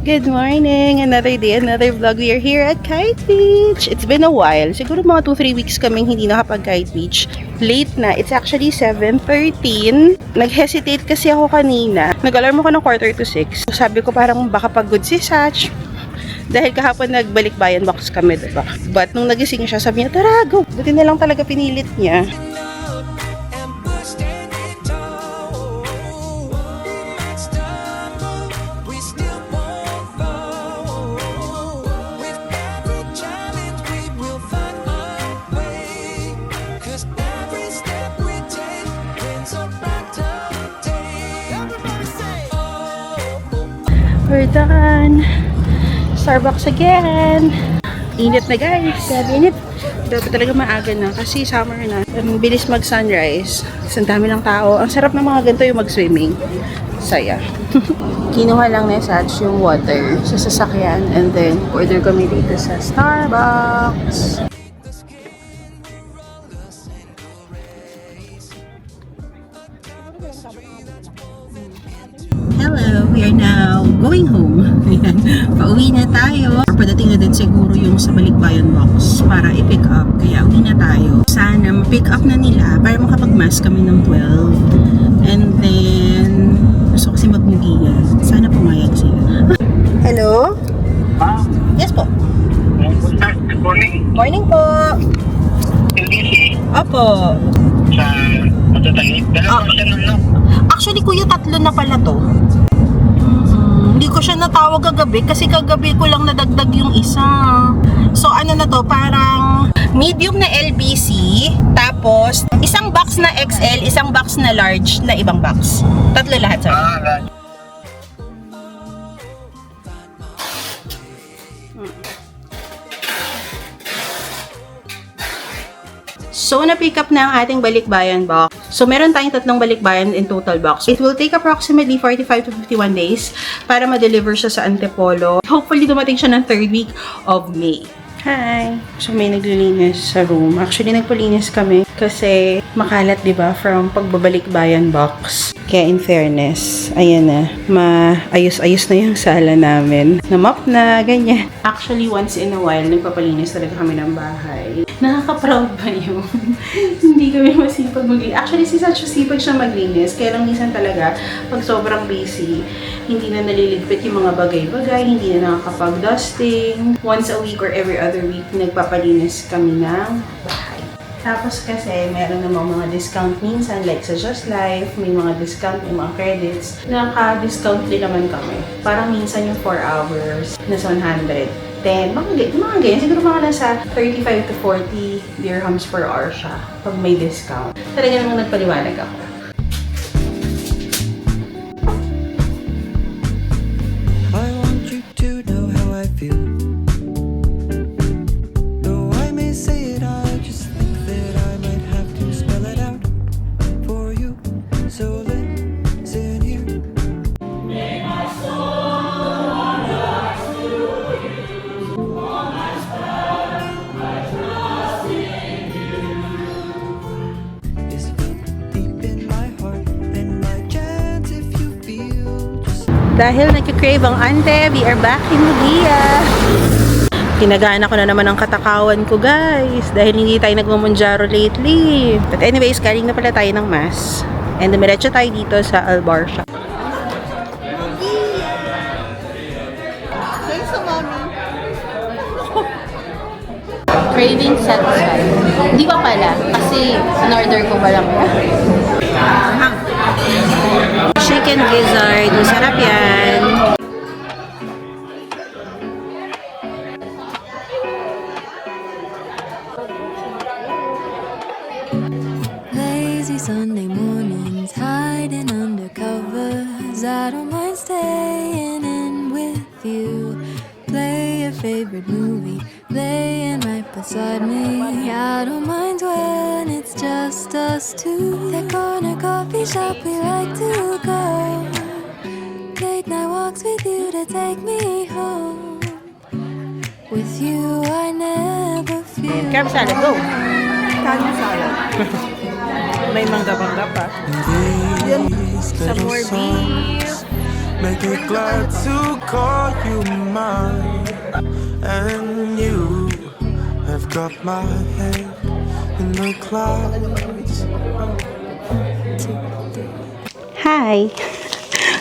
Good morning! Another day, another vlog. We are here at Kite Beach. It's been a while. Siguro mga 2-3 weeks kaming hindi nakapag-Kite Beach. Late na. It's actually 7:13. Nag-hesitate kasi ako kanina. Nag-alarm ako ng 5:45. Sabi ko parang baka pagod si Satch. Dahil kahapon nagbalik-bayan box kami, diba? But nung nagising siya, sabi niya, tara, go! Buti na lang talaga pinilit niya. We're done. Starbucks again. Init na guys. Grabe init. Dapat talaga maaga na kasi summer na. Ang bilis mag-sunrise. Ang dami ng tao. Ang sarap ng mga ganito yung mag-swimming. Saya. Kinuha lang ni Satch yung water sa sasakyan and then order kami dito sa Starbucks. Hello, we are now going home. Ayan, pauwi na tayo. Padating na din siguro yung sa Balikbayan box para i-pick up. Kaya uwi na tayo. Sana ma-pick up na nila para makapag-mass kami ng 12. And then, gusto kasi magmugiya. Sana pumayag sila. Hello? Yes po. Good morning. Morning po. LDC. Opo. Sa Matatay. Dalawa siya nun, no? Actually, kuya, 3 na pala to. Hindi ko siya natawag kagabi kasi kagabi ko lang nadagdag yung isa. So, ano na to? Parang medium na LBC, tapos isang box na XL, isang box na large na ibang box. 3 lahat, sir. Right. So, na-pick up na ang ating balikbayan box. So, meron tayong 3 balikbayan in total box. It will take approximately 45 to 51 days para ma-deliver siya sa Antipolo. Hopefully, dumating siya ng 3rd week of May. Hi! So, may naglilinis sa room. Actually, nagpalinis kami kasi makalat, diba, from pagbabalikbayan box. Kaya in fairness, ayan na, maayos-ayos na yung sala namin. Na-mop na, ganyan. Actually, once in a while, nagpapalinis talaga kami ng bahay. Nakaka-proud ba yun? Hindi kami masipag maglinis. Actually, si Satch sipag siya maglinis. Kaya lang minsan talaga, pag sobrang busy, hindi na naliligpit yung mga bagay-bagay, hindi na nakakapag-dusting. Once a week or every other week, nagpapalinis kami ng bahay. Tapos kasi, meron namang mga discount minsan, like sa Just Life, may mga discount, may mga credits. Naka-discount din naman kami. Parang minsan yung 4 hours, nasa 110. Mga ganyan. Siguro mga nasa 35 to 40 dirhams per hour siya pag may discount. Talaga namang nagpaliwanag ako. I want you to know how I feel. Though I may say it, I just think that I might have to spell it out for you. So listen here. Make my soul trust you. All my strength, I trust in you. Is deep in my heart and my chance if you feel just. Dahil nagkikrave ang ante, we are back in Mugia. Kinagana ko na naman ang katakawan ko, guys. Dahil hindi tayo nagmamunjaro lately. But anyways, galing na pala tayo ng mass. And dumiretso tayo dito sa Albarsha. Craving satisfied. Hindi pa pala. Kasi in-order ko pa lang. Chicken gizzard. Masarap yan. Lazy Sunday mornings, hiding under covers. I don't mind staying in with you. Play your favorite movie, laying right beside me. I don't mind when it's just us two. That corner coffee shop we like to go. Late night walks with you to take me home. With you I never feel. Crab salad, go! Crab salad. May mangga-mangga pa. Some more beef. Make me glad to call you mine. And you have got my head in the clouds. Hi!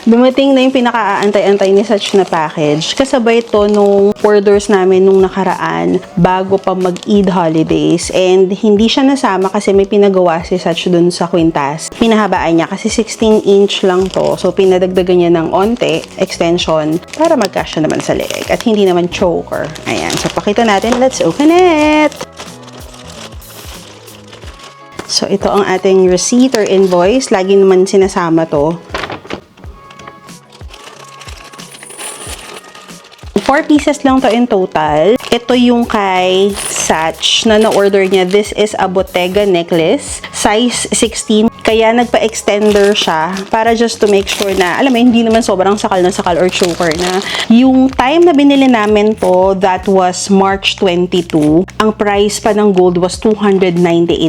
Dumating na yung pinaka-aantay-antay ni Satch na package. Kasabay to nung orders namin nung nakaraan bago pa mag-Eid holidays. And hindi siya nasama kasi may pinagawa si Satch dun sa kwintas. Pinahabaan niya kasi 16-inch lang to. So, pinadagdagan niya ng onte, extension, para magkasya naman sa leeg. At hindi naman choker. Ayan. So, pakita natin. Let's open it! So, ito ang ating receipt or invoice. Lagi naman sinasama to. 4 pieces lang to in total. Ito yung kay Satch na na-order niya. This is a Bottega necklace. Size 16. Kaya nagpa-extender siya para just to make sure na, alam mo, hindi naman sobrang sakal na sakal or choker na. Yung time na binili namin to, that was March 22. Ang price pa ng gold was 298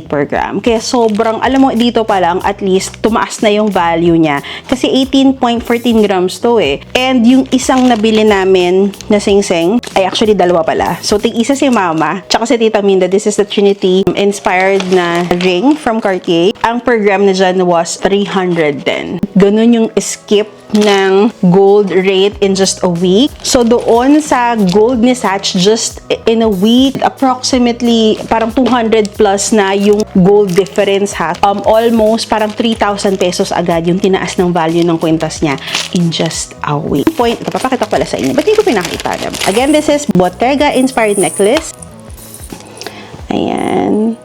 per gram. Kaya sobrang, alam mo, dito pa lang, at least, tumaas na yung value niya. Kasi 18.14 grams to eh. And yung isang nabili namin na sing-sing, ay actually dalawa pala. So, tig-isa si Mama, tsaka si Tita Minda. This is the Trinity inspired na ring from Cartier. Ang per gram na dyan was 310. Ganun yung skip ng gold rate in just a week. So, doon sa gold ni Satch, just in a week, approximately parang 200 plus na yung gold difference ha. Almost parang 3,000 pesos agad yung tinaas ng value ng kwintas niya in just a week. Point, ito, papakita ko pala sa inyo. Ba't hindi ko pinakita? Again, this is Bottega inspired necklace. Ayan.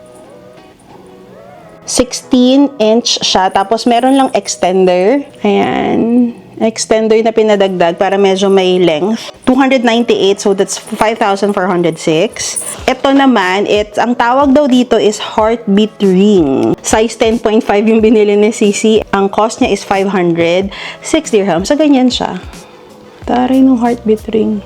16-inch siya. Tapos, meron lang extender. Ayan. Extender na pinadagdag para medyo may length. 298, so that's 5,406. Ito naman, ang tawag daw dito is heartbeat ring. Size 10.5 yung binili ni Sisi. Ang cost niya is 500. 6 dirhams. So, ganyan siya. Taray ng heartbeat ring.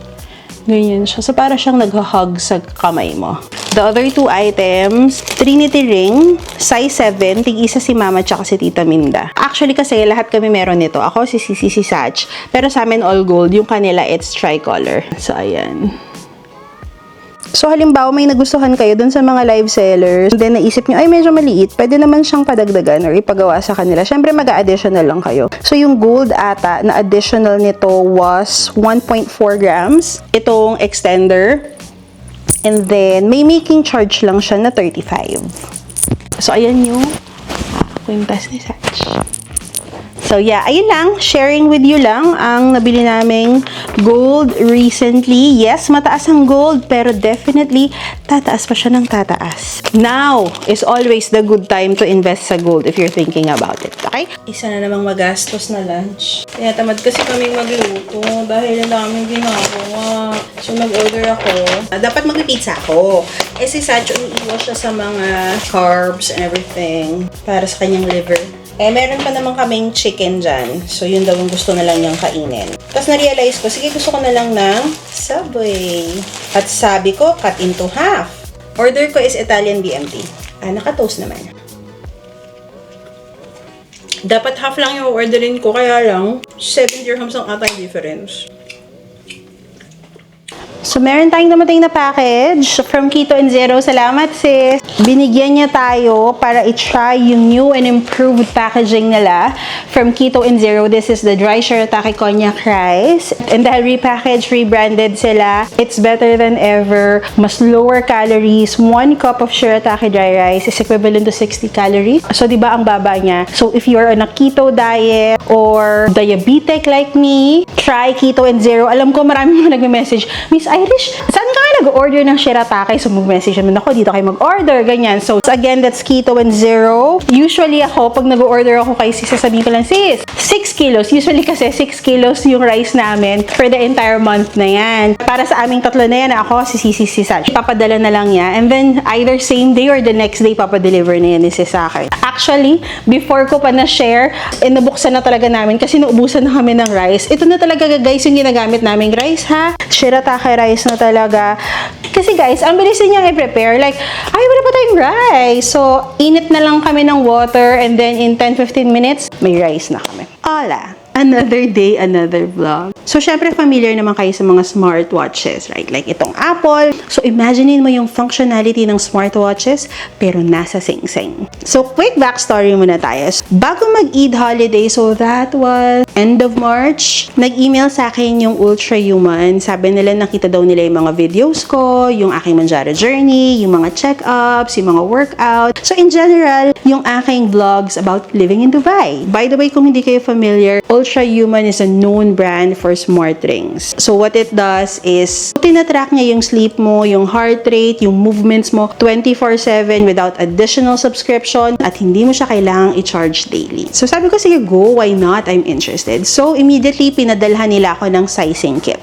Ganyan siya. So, para siyang nag-hug sa kamay mo. The other two items, Trinity ring, size 7, tig-isa si Mama tsaka si Tita Minda. Actually kasi lahat kami meron nito. Ako, si Sisi, si Satch. Pero sa amin all gold. Yung kanila, it's tricolor. So, ayan. So, halimbawa, may nagustuhan kayo dun sa mga live sellers, then naisip nyo, ay, medyo maliit, pwede naman siyang padagdagan or ipagawa sa kanila. Siyempre, mag-a-additional lang kayo. So, yung gold ata na additional nito was 1.4 grams. Itong extender. And then, may making charge lang siya na 35. So, ayan yung kwintas ni Satch. So, yeah, ayun lang. Sharing with you lang ang nabili naming gold recently. Yes, mataas ang gold, pero definitely, tataas pa siya ng tataas. Now is always the good time to invest sa gold if you're thinking about it. Okay? Isa na namang magastos na lunch. Kaya tamad kasi kaming magluto dahil ang daming ginagawa. So, nag-order ako. Dapat mag-pizza ako. Eh, si Satch, umiiwas siya sa mga carbs and everything para sa kanyang liver. Eh, meron pa naman kaming chicken dyan. So, yun daw yung gusto na lang niyang kainin. Tapos, na-realize ko, sige, gusto ko na lang ng Subway. At sabi ko, cut into half. Order ko is Italian BMT. Naka-toast naman. Dapat half lang yung orderin ko, kaya lang, 7 dirhams ang ata yung difference. So, meron tayong dumating na package from Keto and Zero. Salamat, sis. Binigyan niya tayo para i-try yung new and improved packaging nila from Keto and Zero. This is the dry shirataki konjac rice. And dahil repackaged, rebranded sila, it's better than ever. Mas lower calories. 1 cup of shirataki dry rice is equivalent to 60 calories. So, di ba ang baba niya? So, if you're on a keto diet or diabetic like me, try Keto and Zero. Alam ko maraming mga nagme-message, Miss Irish, saan ka nag-order ng shirataki? So, mag-message naman ako, dito kayo mag-order, ganyan. So, again, that's Keto and Zero. Usually ako, pag nag-order ako kay sis, sasabihin ko lang, sis, 6 kilos. Usually kasi 6 kilos yung rice namin for the entire month na yan. Para sa aming tatlo na yan, ako, si Sisi, si Satch, papadala na lang niya. And then, either same day or the next day, papadeliver na yan ni sis sa akin. Actually, before ko pa na-share, nabuksan na talaga namin kasi naubusan na kami ng rice. Ito na talaga, guys, yung ginagamit naming rice, ha? Shirataki rice na talaga. Kasi guys, ang bilis niyang i-prepare. Like, ay, wala pa tayong rice. So, init na lang kami ng water and then in 10-15 minutes, may rice na kami. Hola! Another day, another vlog. So, syempre, familiar naman kayo sa mga smartwatches, right? Like itong Apple. So, imaginein mo yung functionality ng smartwatches, pero nasa sing-sing. So, quick backstory muna tayo. Bago mag-Eid holiday, so that was end of March, nag-email sa akin yung Ultra Human. Sabi nila, nakita daw nila yung mga videos ko, yung aking Manjaro journey, yung mga check-ups, yung mga workout. So, in general, yung aking vlogs about living in Dubai. By the way, kung hindi kayo familiar, Ultra Human is a known brand for smart rings. So, what it does is, tinatrack niya yung sleep mo, yung heart rate, yung movements mo 24/7 without additional subscription at hindi mo siya kailangang i-charge daily. So, sabi ko, sige, go, why not? I'm interested. So, immediately, pinadalhan nila ako ng sizing kit.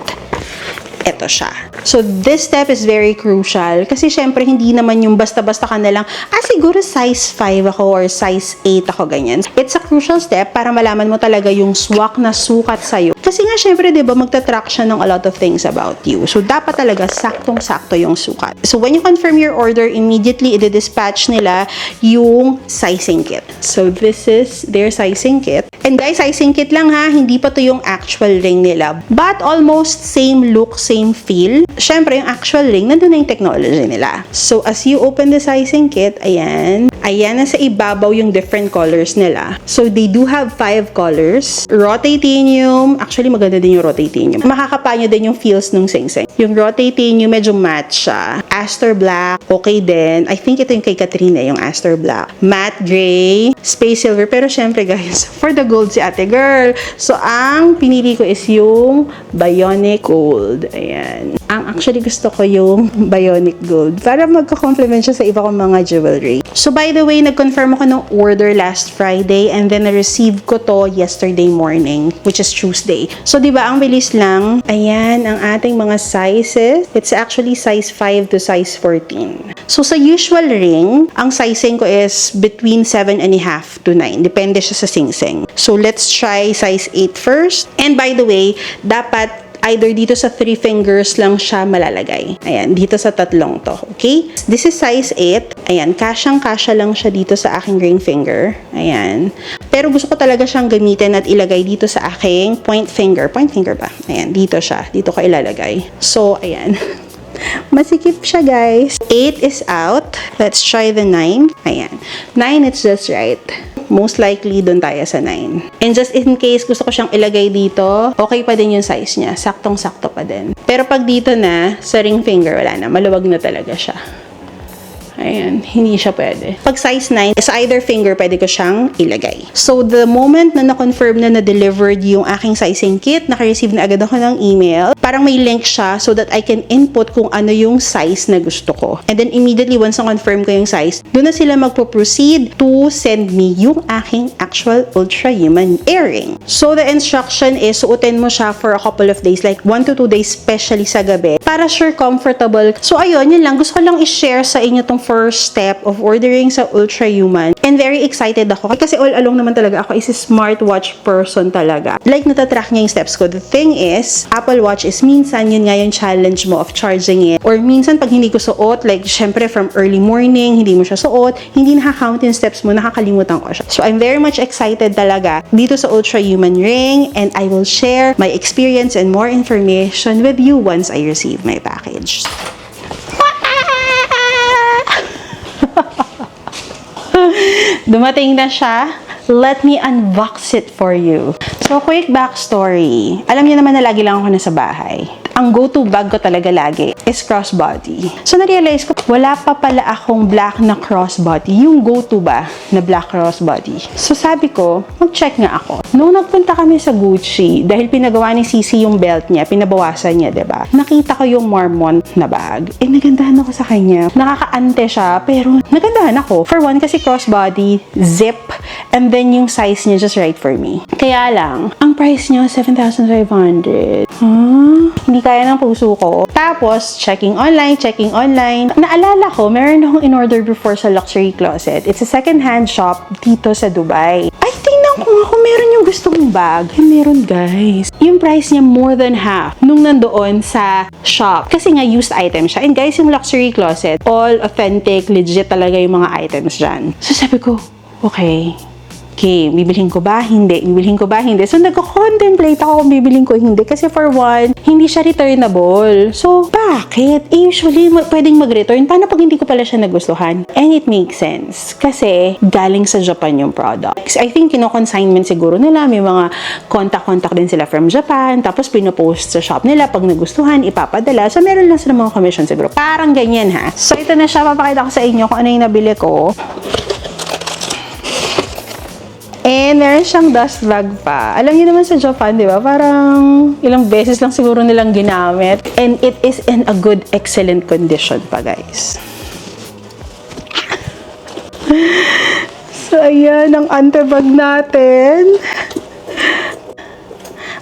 Ito siya. So, this step is very crucial kasi syempre hindi naman yung basta-basta ka na lang, siguro size 5 ako or size 8 ako, ganyan. It's a crucial step para malaman mo talaga yung swak na sukat sa'yo. Kasi nga syempre, diba, magta-track siya ng a lot of things about you. So, dapat talaga saktong-sakto yung sukat. So, when you confirm your order, immediately, i-dispatch nila yung sizing kit. So, this is their sizing kit. And guys, sizing kit lang ha, hindi pa to yung actual ring nila. But almost same look, same feel. Syempre, yung actual ring, nandun na yung technology nila. So, as you open the sizing kit, ayan, nasa ibabaw yung different colors nila. So, they do have 5 colors. Raw titanium, actually, maganda din yung raw titanium. Makakapanyo din yung feels nung sing-sing. Yung raw titanium, medyo matte siya. Aster black, okay din. I think ito yung kay Katrina, yung Aster black. Matte gray, space silver. Pero syempre, guys, for the gold si ate girl. So, ang pinili ko is yung Bionic Gold. Ayan. Ang actually gusto ko yung Bionic Gold para magka-complement siya sa iba kong mga jewelry. So, by the way, nag-confirm ako ng order last Friday and then na-receive ko to yesterday morning, which is Tuesday. So, di ba, ang bilis lang. Ayan, ang ating mga sizes. It's actually size 5 to size 14. So, sa usual ring, ang sizing ko is between 7.5 to 9. Depende siya sa sing-sing. So, let's try size 8 first. And by the way, dapat either dito sa 3 fingers lang siya malalagay. Ayan, dito sa tatlong to. Okay? This is size 8. Ayan, kasyang-kasya lang siya dito sa aking ring finger. Ayan. Pero gusto ko talaga siyang gamitin at ilagay dito sa aking point finger. Point finger ba? Ayan, dito siya. Dito ko ilalagay. So, ayan. Masikip siya, guys. 8 is out. Let's try the 9. Ayan. 9, it's just right. Most likely, doon tayo sa 9. And just in case gusto ko siyang ilagay dito, okay pa din yung size niya. Saktong-sakto pa din. Pero pag dito na, sa ring finger, wala na. Maluwag na talaga siya. Ayan, hindi siya pwede. Pag size 9, sa either finger, pwede ko siyang ilagay. So, the moment na na-confirm na na-delivered yung aking sizing kit, naka-receive na agad ako ng email. Parang may link siya so that I can input kung ano yung size na gusto ko. And then, immediately, once na-confirm ko yung size, doon na sila magpo-proceed to send me yung aking actual Ultra Human earring. So, the instruction is, suotin mo siya for a couple of days, like 1 to 2 days, especially sa gabi, para sure comfortable. So, ayun, yun lang. Gusto ko lang i-share sa inyo tong first step of ordering sa Ultra Human. And very excited ako. Kasi all along naman talaga ako is a smartwatch person talaga. Like, natatrack niya yung steps ko. The thing is, Apple Watch is minsan, yun nga yung challenge mo of charging it. Or minsan, pag hindi ko suot, like, syempre, from early morning, hindi mo siya suot, hindi nakakount yung steps mo, nakakalimutan ko siya. So, I'm very much excited talaga dito sa Ultra Human ring, and I will share my experience and more information with you once I receive my package. Dumating na siya. Let me unbox it for you. So, quick backstory. Alam niyo naman na lagi lang ako nasa bahay. Ang go-to bag ko talaga lagi is crossbody. So, na-realize ko, wala pa pala akong black na crossbody. Yung go-to ba na black crossbody. So, sabi ko, mag-check nga ako. Nung nagpunta kami sa Gucci, dahil pinagawa ni Sisi yung belt niya, pinabawasan niya, diba? Nakita ko yung Marmont na bag. Nagandahan ako sa kanya. Nakakaante siya, pero nagandahan ako. For one, kasi crossbody, zip, and then yung size niya just right for me. Kaya lang, ang price niya, 7,500. Hindi kaya ng puso ko. Tapos, checking online. Naalala ko, meron akong in-order before sa Luxury Closet. It's a second-hand shop dito sa Dubai. Ay, tingnan ko nga kung meron yung gusto kong bag. Ay, meron, guys. Yung price niya more than half nung nandoon sa shop. Kasi nga, used item siya. And guys, yung Luxury Closet, all authentic, legit talaga yung mga items dyan. So, sabi ko, okay, okay, bibilhin ko ba? Hindi. Bibilhin ko ba? Hindi. So, nagko-contemplate ako kung bibilhin ko hindi. Kasi for one, hindi siya returnable. So, bakit? Usually, pwedeng mag-return. Paano pag hindi ko pala siya nagustuhan? And it makes sense. Kasi, galing sa Japan yung products. I think, kino-consignment siguro nila. May mga contact din sila from Japan. Tapos, pinopost sa shop nila. Pag nagustuhan, ipapadala. So, meron lang sila mga commission siguro. Parang ganyan, ha? So, ito na siya. Papakita ko sa inyo kung ano yung nabili ko. And meron siyang dust bag pa. Alam niyo naman sa Japan, di ba? Parang ilang beses lang siguro nilang ginamit. And it is in a good, excellent condition pa, guys. So, ayan ang antebag natin.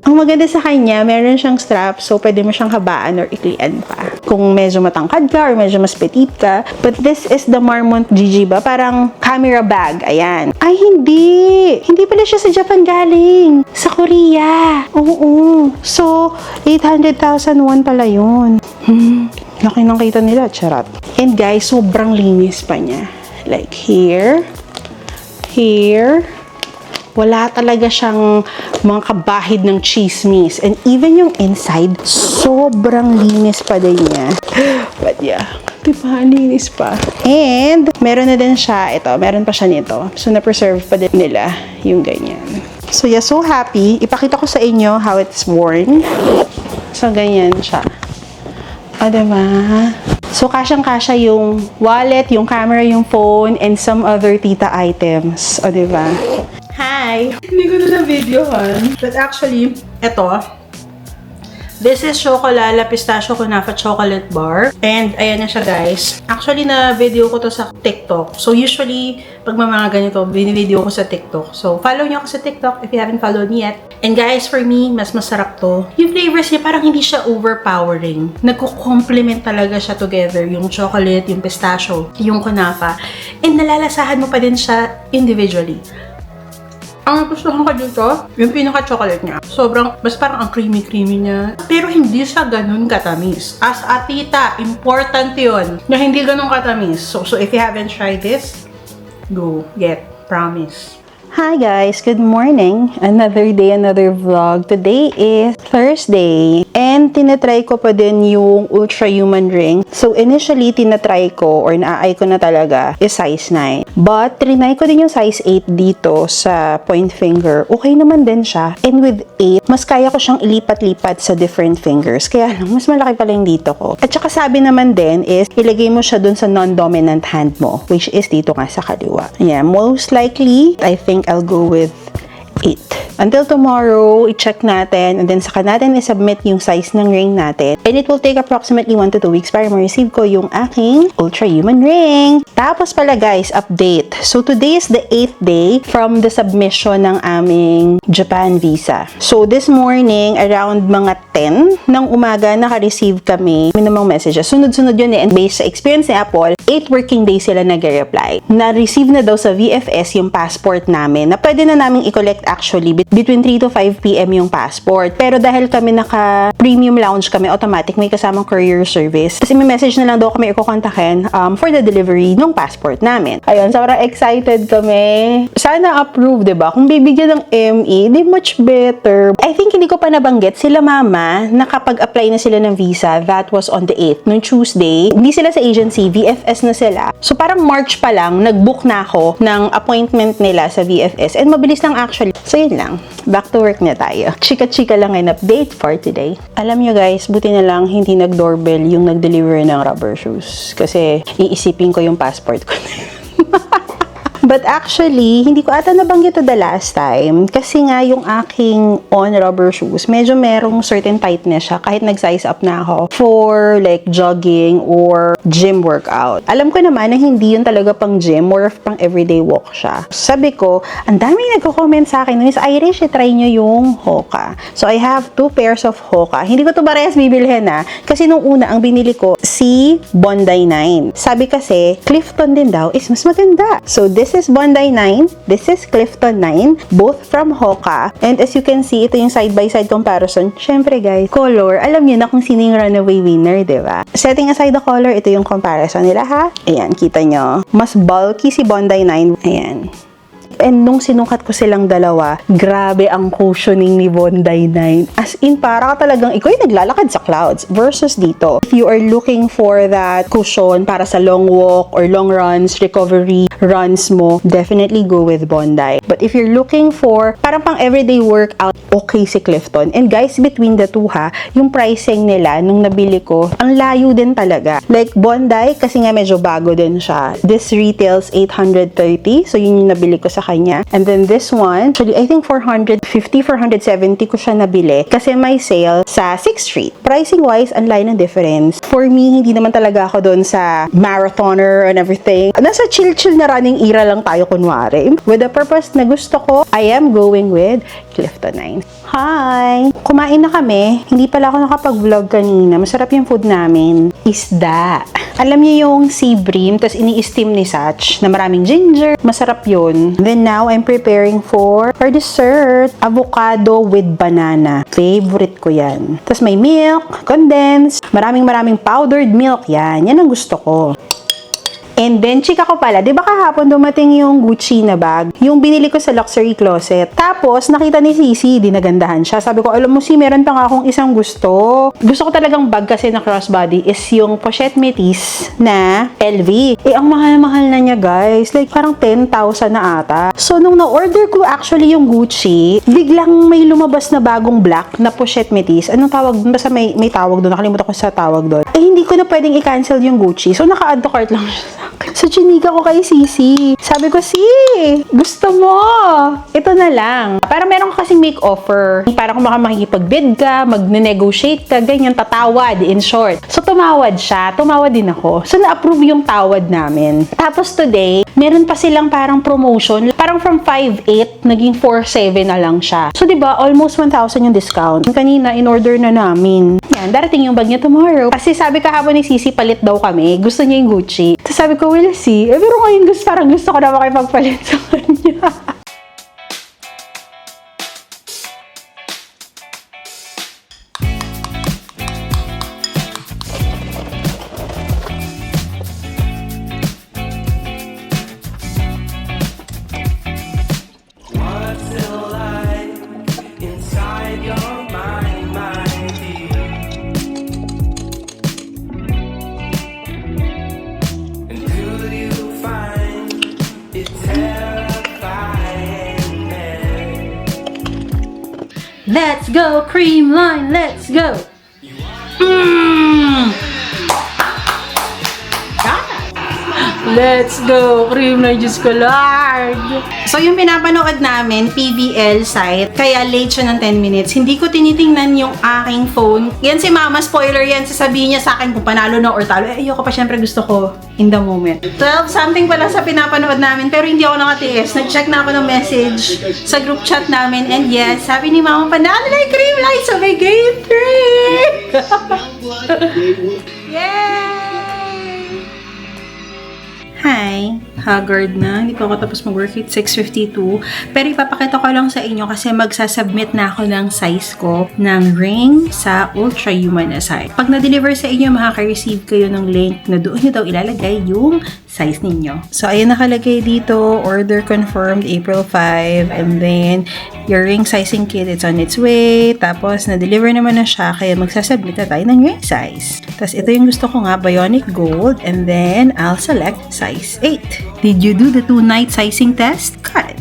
Ang maganda sa kanya, meron siyang strap, so pwede mo siyang habaan or iklian pa. Kung medyo matangkad ka or medyo mas petite ka. But this is the Marmont GG ba? Parang camera bag. Ayan. Ay, hindi. Hindi pala siya sa Japan galing. Sa Korea. Oo. So, 800,000 won pala yun. Laki ng kita nila. Charot. And guys, sobrang linis pa niya. Like here. Here. Wala talaga siyang mga kabahid ng chismis. And even yung inside, sobrang linis pa din niya. But yeah, diba, linis pa. And, meron na din siya, ito, meron pa siya nito. So, na-preserve pa din nila yung ganyan. So, yeah, so happy. Ipakita ko sa inyo how it's worn. So, ganyan siya. O, diba? So, kasyang-kasya yung wallet, yung camera, yung phone, and some other tita items. O, diba? Hi! Hindi ko na na-videohan. But actually, eto. This is Chocolala Pistachio Kunafa Chocolate Bar. And, ayan na siya, guys. Actually, na-video ko to sa TikTok. So, usually, pag mga ganito, binivideo ko sa TikTok. So, follow nyo ako sa TikTok if you haven't followed me yet. And guys, for me, mas masarap to. Yung flavors niya, parang hindi siya overpowering. Nagko-complement talaga siya together. Yung chocolate, yung pistachio, yung kunafa. And nalalasahan mo pa din siya individually. Ang gustuhan ko dito, yung pinaka-chocolate niya. Sobrang, mas parang ang creamy-creamy niya. Pero hindi siya ganun katamis. As a tita, important yun, na hindi ganun katamis. So if you haven't tried this, go get. Promise. Hi guys! Good morning! Another day, another vlog. Today is Thursday. And tinatry ko pa din yung Ultra Human Ring. So initially, tinatry ko or naay ko na talaga is size 9. But trinay ko din yung size 8 dito sa point finger. Okay naman din siya. And with 8, mas kaya ko siyang ilipat-lipat sa different fingers. Kaya lang, mas malaki pala yung dito ko. At saka sabi naman din is, ilagay mo siya dun sa non-dominant hand mo. Which is dito nga sa kaliwa. Yeah, most likely, I think I'll go with 8. Until tomorrow, i-check natin and then saka natin i-submit yung size ng ring natin. And it will take approximately 1 to 2 weeks para ma-receive ko yung aking Ultra Human Ring. Tapos pala guys, update. So today is the 8th day from the submission ng aming Japan visa. So this morning, around mga 10 ng umaga, naka-receive kami ng mga messages. Sunod-sunod yun eh. And based sa experience ni Apple, 8 working days sila nag-reply. Na-receive na daw sa VFS yung passport namin na pwede na namin i-collect actually between 3 to 5 p.m. yung passport. Pero dahil kami naka-premium lounge kami, automatic may kasamang courier service. Kasi may message na lang daw kami ikukontakin for the delivery ng passport namin. Ayun, sobrang excited kami. Sana approve, diba? Kung bibigyan ng ME, di much better. I think hindi ko pa nabanggit sila mama, nakapag-apply na sila ng visa. That was on the 8th. Noong Tuesday, hindi sila sa agency, VFS na sila. So parang March pa lang, nag-book na ako ng appointment nila sa VFS. And mabilis lang actually. So yun lang. Back to work na tayo. Chika-chika lang ang update for today. Alam nyo guys, buti na lang hindi nag-doorbell yung nag-deliver ng rubber shoes. Kasi iisipin ko yung passport ko na yun. But actually, hindi ko ata nabanggit to the last time. Kasi nga yung aking on rubber shoes, medyo merong certain tightness siya kahit nag-size up na ako for like jogging or gym workout. Alam ko naman na hindi yun talaga pang gym, more of pang everyday walk siya. Sabi ko, ang daming nagko-comment sa akin, Miss Irish, try nyo yung Hoka. So I have 2 pairs of Hoka. Hindi ko to parehas bibilhin na. Kasi nung una, ang binili ko, si Bondi 9. Sabi kasi, Clifton din daw is mas maganda. So this is Bondi 9, this is Clifton 9, both from Hoka. And as you can see, ito yung side-by-side comparison. Syempre guys, color, alam niyo na kung sino yung runaway winner, diba? Setting aside the color, ito yung comparison nila ha. Ayan, kita nyo. Mas bulky si Bondi 9. Ayan. And nung sinukat ko silang dalawa, grabe ang cushioning ni Bondi 9. As in, para ka talagang ikaw yung naglalakad sa clouds versus dito. If you are looking for that cushion para sa long walk or long runs, recovery runs mo, definitely go with Bondi. But if you're looking for parang pang everyday workout, okay si Clifton. And guys, between the two ha, yung pricing nila nung nabili ko, ang layo din talaga. Like Bondi, kasi nga medyo bago din siya. This retails 830, so yun yung nabili ko sa kanya. And then this one, actually I think 450, 470 ko siya nabili kasi may sale sa 6th Street. Pricing wise, ang layo ng difference. For me, hindi naman talaga ako doon sa marathoner and everything. Nasa chill-chill na running era lang tayo kunwari. With the purpose na gusto ko, I am going with Clifton 9. Hi! Kumain na kami. Hindi pala ako nakapag-vlog kanina. Masarap yung food namin. Isda. Alam niyo yung sea bream, tapos ini-steam ni Satch na maraming ginger. Masarap yun. Then now, I'm preparing for our dessert. Avocado with banana. Favorite ko yan. Tapos may milk, condensed, maraming powdered milk. Yan ang gusto ko. And then, chika ko pala, di ba kahapon dumating yung Gucci na bag? Yung binili ko sa luxury closet. Tapos, nakita ni Sisi, dinagandahan siya. Sabi ko, alam mo si, meron pa nga akong isang gusto. Gusto ko talagang bag kasi na crossbody is yung pochette métis na LV. Eh, ang mahal-mahal na niya, guys. Like, parang 10,000 na ata. So, nung na-order ko actually yung Gucci, biglang may lumabas na bagong black na pochette métis. Anong tawag doon? Basta may tawag doon. Nakalimutan ko sa tawag doon. Eh, hindi ko na pwedeng i-cancel yung Gucci. So, naka-add to cart lang siya sa akin. So, chinika ko kay Sisi. Sabi ko, gusto mo? Ito na lang. Para meron ka kasing make offer. Para kung makikipag-bid ka, mag-negotiate ka, ganyan, tatawad, in short. So, tumawad siya. Tumawad din ako. So, na-approve yung tawad namin. Tapos today, meron pa silang parang promotion. Parang from 5,800, naging 4,700 na lang siya. So, diba, almost 1,000 yung discount. Kanina, in-order na namin. Yan, darating yung bag niya tomorrow. Kasi sabi kahapon ni Sisi, palit daw kami. Gusto niya yung Gucci. Tapos sabi ko, we'll see. Eh, pero ngayon parang gusto ko na makipagpalit sa kanya. Inside your mind, my dear. And could you find it terrifying there? Let's go, cream line! Let's go! Let's go! Cream line, Diyos ko, Lord! So, yung pinapanood namin, PVL site, kaya late siya ng 10 minutes. Hindi ko tinitingnan yung aking phone. Yan si Mama, spoiler yan. Sasabihin niya sa akin kung panalo na or talo. Eh, ayoko pa, syempre gusto ko in the moment. 12 something pala sa pinapanood namin, pero hindi ako nakatiis. Nag-check na ako ng message sa group chat namin. And yes, sabi ni Mama, panalo na yung cream line. So, may game 3! Yay! Hi! Haggard na. Hindi pa ako tapos mag-work at 6:52. Pero ipapakita ko lang sa inyo kasi magsasubmit na ako ng size ko ng ring sa Ultra Human Aside. Pag na-deliver sa inyo, makaka-receive kayo ng link na doon nyo daw ilalagay yung size ninyo. So, ayan nakalagay dito. Order confirmed April 5. And then, your ring sizing kit, it's on its way. Tapos, na-deliver naman na siya. Kaya magsasubmit na tayo ng ring size. Tapos, ito yung gusto ko nga, Bionic Gold. And then, I'll select size 8. Did you do the 2-night sizing test? Got it.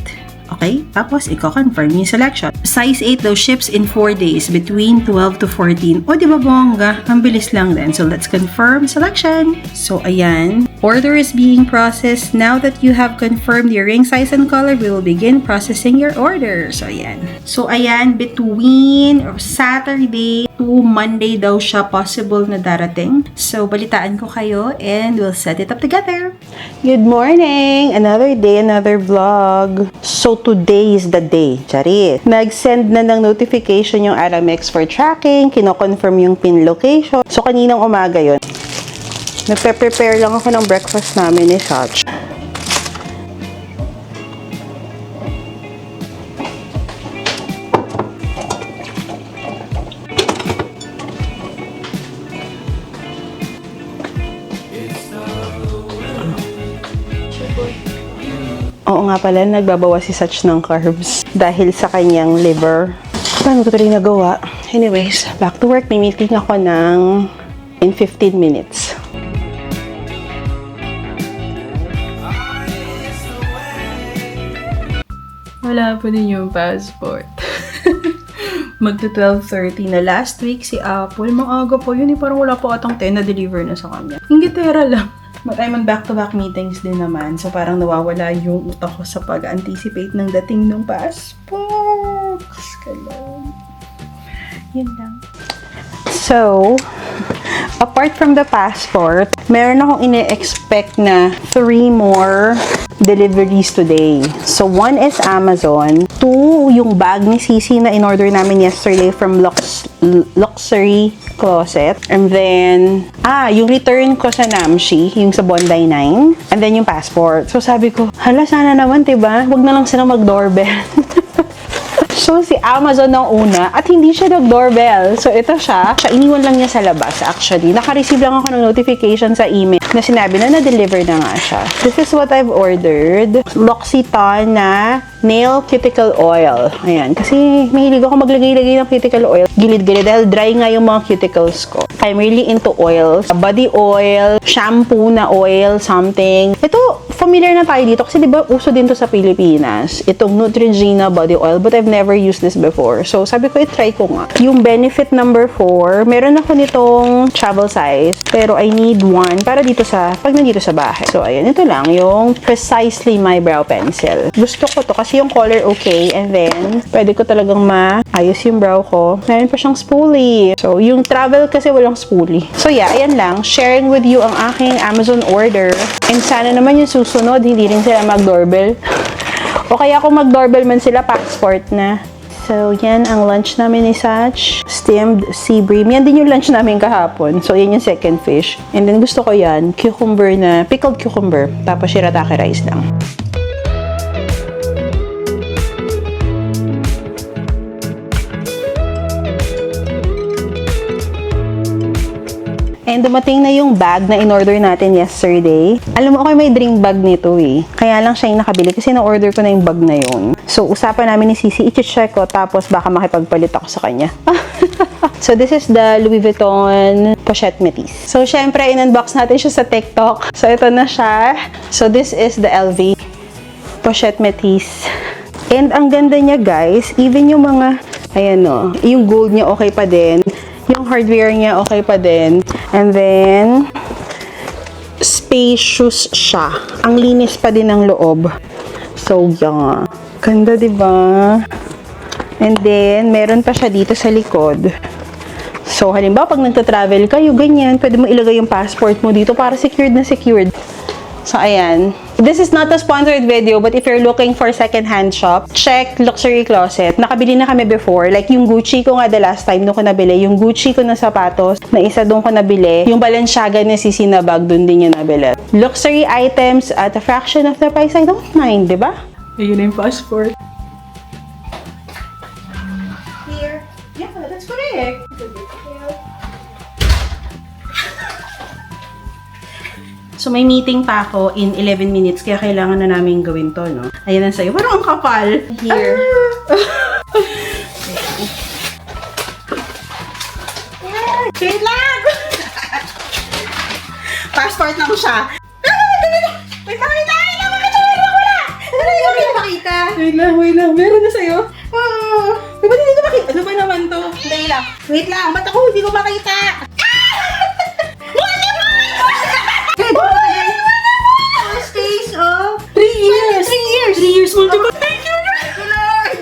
Okay, tapos i-confirm yung selection. Size 8 daw ships in 4 days between 12 to 14. O, di ba bongga? Ang bilis lang din. So, let's confirm selection. So, ayan. Order is being processed. Now that you have confirmed your ring size and color, we will begin processing your order. So, ayan. So, ayan, between Saturday to Monday daw siya possible na darating. So, balitaan ko kayo and we'll set it up together. Good morning! Another day, another vlog. So, today is the day. Charit. Nag-send na ng notification yung Aramex for tracking. Kino-confirm yung pin location. So, kaninang umaga yun. Nagpe-prepare lang ako ng breakfast namin ni Satch. Oo nga pala, nagbabawas si Sach ng carbs dahil sa kanyang liver. Paano ko ito rin nagawa? Anyways, back to work. May meeting ako in 15 minutes. Wala pa din yung passport. Magta 12:30 na. Last week si Apple, maaga po yun. Parang wala pa atang 10 na deliver na sa kanya. Ingitera lang. But I'm on back-to-back meetings din naman. So parang nawawala yung utak ko sa pag-anticipate ng dating ng passport. Kalam. Yun lang. So, apart from the passport, meron akong ine-expect na 3 more deliveries today. So, 1 is Amazon. 2, yung bag ni Sisi na in-order namin yesterday from Luxury Closet. And then, yung return ko sa Namshi, yung sa Bondi 9. And then, yung passport. So, sabi ko, hala, sana naman, diba? Huwag na lang sila mag-doorbell. So, si Amazon ang una at hindi siya nag-doorbell. So, ito siya. Iniwan lang niya sa labas, actually. Naka-receive lang ako ng notification sa email na sinabi na na-deliver na nga siya. This is what I've ordered. L'Occitane na nail cuticle oil. Ayan. Kasi mahilig ako maglagay-lagay ng cuticle oil. Gilid-gilid dahil dry nga yung mga cuticles ko. I'm really into oils. Body oil, shampoo na oil, something. Ito, familiar na tayo dito kasi diba uso din to sa Pilipinas. Itong Neutrogena body oil, but I've never used this before. So, sabi ko, i-try ko nga. Yung benefit number 4, meron ako nitong travel size, pero I need one para dito pag nandito sa bahay. So, ayan, ito lang, yung Precisely My Brow Pencil. Gusto ko to kasi yung color okay, and then, pwede ko talagang maayos yung brow ko. Meron pa siyang spoolie. So, yung travel kasi walang spoolie. So, yeah, ayan lang. Sharing with you ang aking Amazon order. And sana naman yung susunod, hindi rin sila mag-doorbell. O kaya kung mag-doorbell man sila, passport na. So, yan ang lunch namin ni Sach. Steamed sea bream. Yan din yung lunch namin kahapon. So, yan yung second fish. And then, gusto ko yan, cucumber na, pickled cucumber. Tapos, shirataki rice lang. And dumating na yung bag na in-order natin yesterday. Alam mo, okay, may drink bag nito eh. Kaya lang siya yung nakabili kasi na-order ko na yung bag na yun. So, usapan namin ni Sisi, i-check ko, tapos baka makipagpalit ako sa kanya. So, this is the Louis Vuitton Pochette Métis. So, syempre, in-unbox natin siya sa TikTok. So, ito na siya. So, this is the LV Pochette Métis. And ang ganda niya, guys. Even yung mga, ayan o, yung gold niya okay pa din. Yung hardware niya okay pa din. And then, spacious siya. Ang linis pa din ng loob. So, yeah. Ganda, diba? And then, meron pa siya dito sa likod. So, halimbawa, pag nagta-travel kayo, ganyan, pwede mo ilagay yung passport mo dito para secured na secured. So, ayan. This is not a sponsored video, but if you're looking for second-hand shop, check Luxury Closet. Nakabili na kami before. Like, yung Gucci ko nga the last time doon ko nabili. Yung Gucci ko na sapatos, na isa doon ko nabili. Yung Balenciaga na Sisi na bag, doon din yung nabili. Luxury items at a fraction of the price, I don't mind, di ba? Ayun na yung passport. Here. Yeah, that's correct. So, may meeting pa ako in 11 minutes, kaya kailangan na namin gawin to, no? Ayan ang sa'yo. Parang ang kapal. Here. Wait lang! Passport lang siya. Wait lang! Wait lang. Meron na sa'yo. Ba't hindi ko makita? Ano ba naman to? Dahil lang. Wait lang. Ba't ako hindi ko makita? Stays of 3 years. 3 years multiple. Thank you, Lord.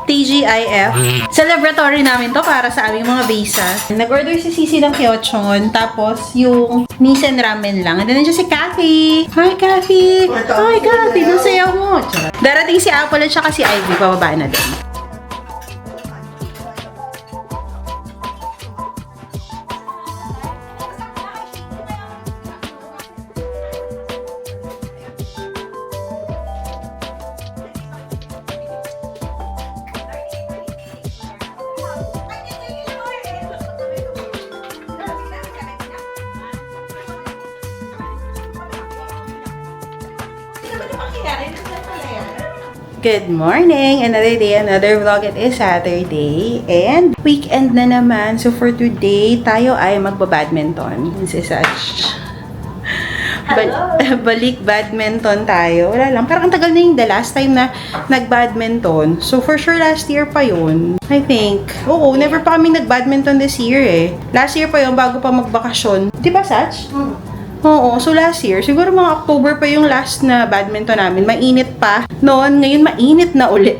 TGIF. Sa laboratory namin to para sa aming mga visa. Nag-order si Sisi ng kyochon, tapos yung Nissan ramen lang. And then nandiyan si Kathy. Hi, Kathy. Hi, Kathy. Nasayaw mo. Darating si Apple at saka si Ivy. Pababa na din. Good morning! Another day, another vlog. It is Saturday and weekend na naman. So for today, tayo ay magbabadminton. This is such... balik badminton tayo. Wala lang. Parang ang tagal na yung the last time na nag-badminton. So for sure last year pa yun. I think. Oo, never pa kaming nag-badminton this year eh. Last year pa yun bago pa magbakasyon. Di ba, Sach? Oo, so last year, siguro mga October pa yung last na badminton namin. Mainit pa noon, ngayon mainit na uli.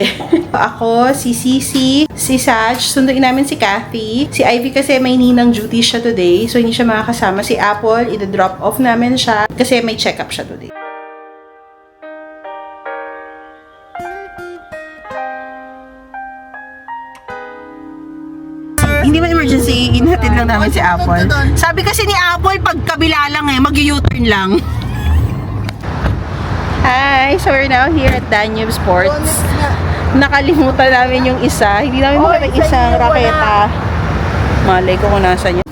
Ako, si Sisi, si Sach, sunduin namin si Kathy. Si Ivy kasi may ninang duty siya today, so hindi siya makakasama. Si Apple, i-drop off namin siya kasi may check-up siya today. Hindi ba emergency? Inhatid lang namin si Apple. Sabi kasi ni Apple, pag kabila lang mag-U-turn lang. Hi! So we're now here at Danube Sports. Nakalimutan namin yung isa. Hindi namin makita yung isang raketa. Malay ko kung nasa niya.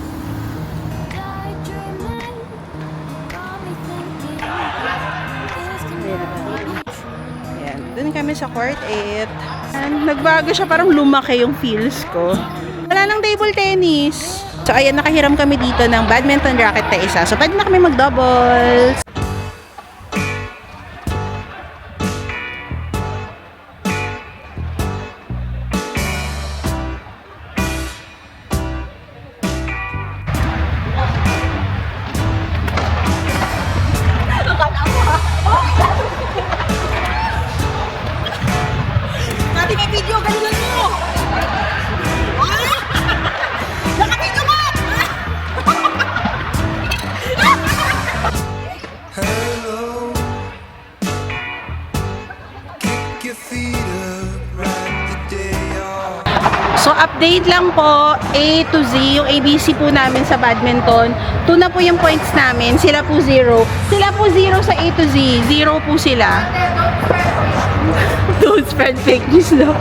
Ayan. Doon kami sa court 8. And nagbago siya, parang lumaki yung feels ko. Wala nang table tennis. So, ayan, nakahiram kami dito ng badminton racket na isa. So, pwede na kami mag-doubles. Dati may video, galingan mo! Hello. Kick your feet up, write the day off. So, update lang po, A to Z, yung ABC po namin sa badminton. 2 na po yung points namin, sila po 0. Sila po 0 sa A to Z, 0 po sila. Don't spread fake news daw.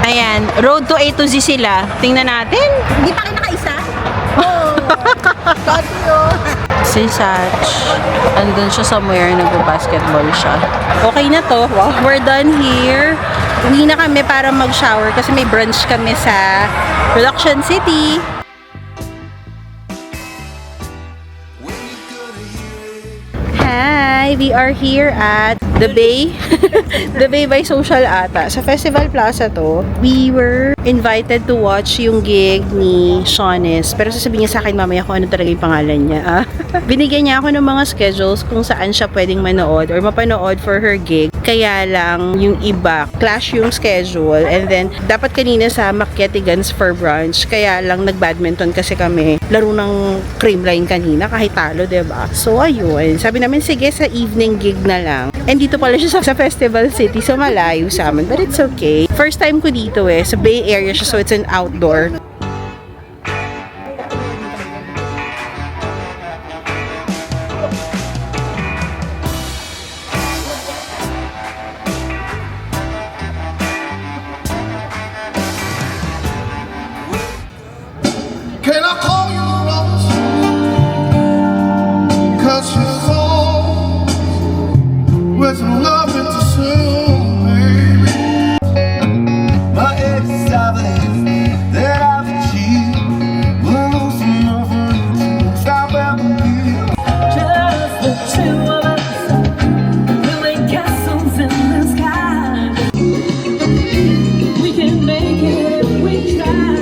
Ayan, road to A to Z sila. Tingnan natin. Hindi pa kayo nakaisa? Oo. Si Sach, andun siya somewhere, nagbo-basketball siya. Okay na to. Wow, we're done here. Uwi na kami para mag-shower kasi may brunch kami sa Production City. Hi! We are here at The Bay. The Bay by Social ata. Sa Festival Plaza to. We were invited to watch yung gig ni Shaunis. Pero sasabihin niya sa akin mamaya kung ano talaga yung pangalan niya. Binigyan niya ako ng mga schedules kung saan siya pwedeng manood or mapanood for her gig. Kaya lang yung iba, clash yung schedule. And then, dapat kanina sa Macketigans for brunch. Kaya lang nag-badminton kasi kami. Laro ng Creamline kanina kahit talo, diba? So, ayun. Sabi namin, sige, sa evening gig na lang. And dito pala siya sa Festival City. So, malayo sa amin. But it's okay. First time ko dito sa Bay Area siya. So, it's an outdoor. Can I call you a rose? 'Cause you're cold with some loving to soon, baby. My ex-traveling that I've achieved will lose some nothing to stop at me. Just the two of us, building castles in the sky. We can make it if we try.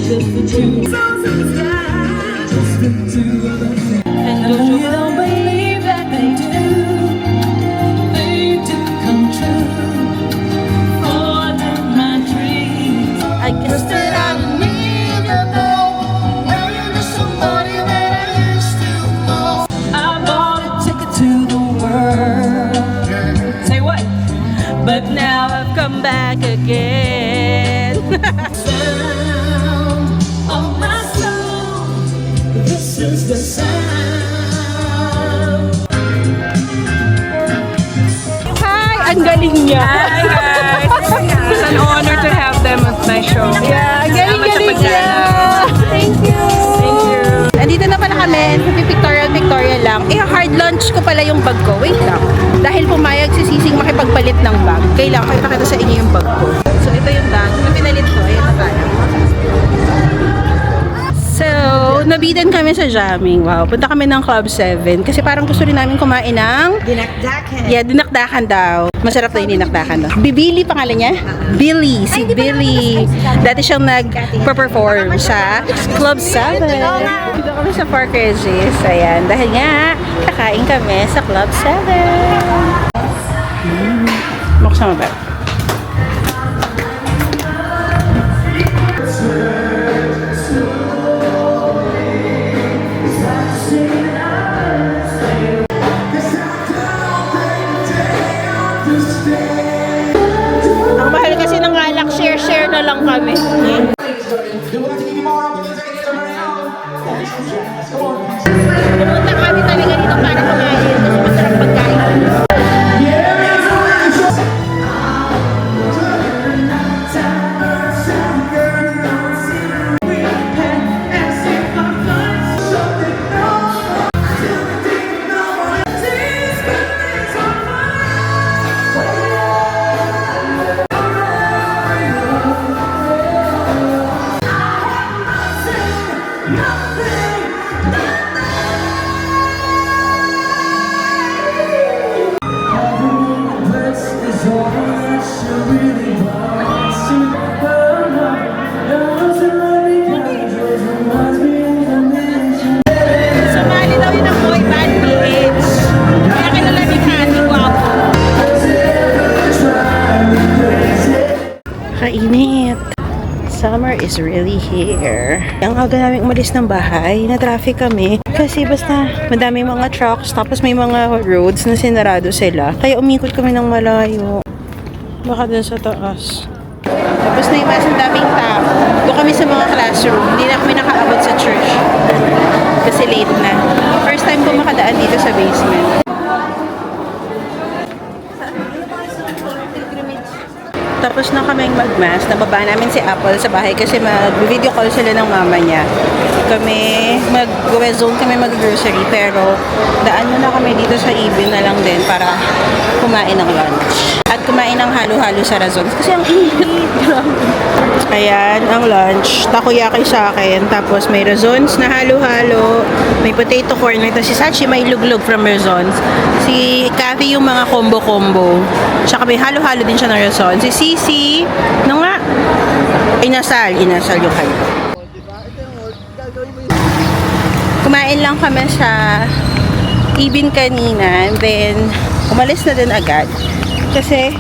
Just the two souls in the sky. Just the two of us. And you don't believe that they do come true. More than my dreams. I guess Instead I leave you know, now you're just somebody that I used to know. I bought a ticket to the world. Say what? But now I've come back again. Sound of my soul. This is the sound. Hi! Ang galing niya! Hi guys! It's an honor to have them at my show. Yeah, ang galing-galing niya! Thank you! Thank you. Andito na pala kami. Pictorial lang, hard launch ko pala yung bag ko. Wait lang. Dahil pumayag si Sising makipagpalit ng bag, kailangan ko ipakita sa inyo yung bag ko. So, ito yung bag. Nung pinalit ko, ayan na tayo. So, nabitan kami sa jamming. Wow, punta kami ng Club 7 kasi parang gusto rin namin kumain ng dinakdakan. Yeah, dinakdakan daw. Masarap na yung dinakdakan daw. Bibili pangalan niya? Billy. Si Billy. Dati siyang nag-perform sa Club 7. Dito kami sa Park Regis. Ayan. Dahil nga, kakain kami sa Club 7. Buksan mo ba? Ang mahal kasi ng alak, share na lang kami. Pumunta kami talaga dito para kumain kasi masarap pagkain. Sumali daw yun ang boy band PH. Kaya kilala ni Candy Guapo. Kainit. Summer is really here. Ang aga namin umalis ng bahay, na-traffic kami. Kasi basta madaming mga trucks, tapos may mga roads na sinarado sila. Kaya umikot kami ng malayo. Baka dun sa taas. Tapos na yung mas ang daming tao. Doon kami sa mga classroom. Hindi na kami nakaabot sa church. Kasi late na. First time ko makadaan dito sa basement. Tapos na kaming mag-mass. Nababa namin si Apple sa bahay kasi mag-video call sila ng mama niya. Kami, mag-zone kami mag-grocery pero daan muna kami dito sa Ibin na lang din para kumain ng lunch. At kumain ng halo-halo sa Razon. Kasi ang init. Ayan, ang lunch. Takoyaki sa akin. Tapos may Razons na halo-halo. May potato corn. Ito si Sachi, may luglog from Razons. Si Kathy yung mga combo-combo. Tsaka may halo-halo din siya ng Razons. Si Sisi, no nga? Inasal yung halo. Kumain lang kami sa Ibin kanina. And then, umalis na din agad. Kasi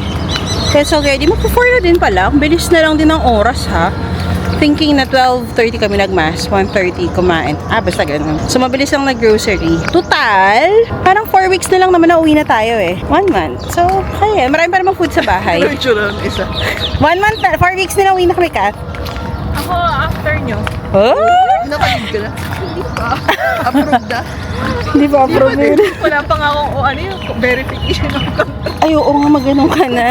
already, magpo-4 na din pala. Bilis na lang din ang oras, ha? Thinking na 12:30 kami nag-mass, 1:30 kumain. Basta ganun. So, mabilis lang nag-grocery. Total, parang 4 weeks na lang naman na uwi na tayo eh. 1 month. So, kaya, marami pa namang food sa bahay. 1 month na, 4 weeks na lang uwi na kami, Kat. Ako, after nyo. Oh? Napagod ka na? Hindi pa. Approve na? Hindi pa approve yun. Wala pa nga akong, ano yung verification ng Ay, oo nga, maganon ka na.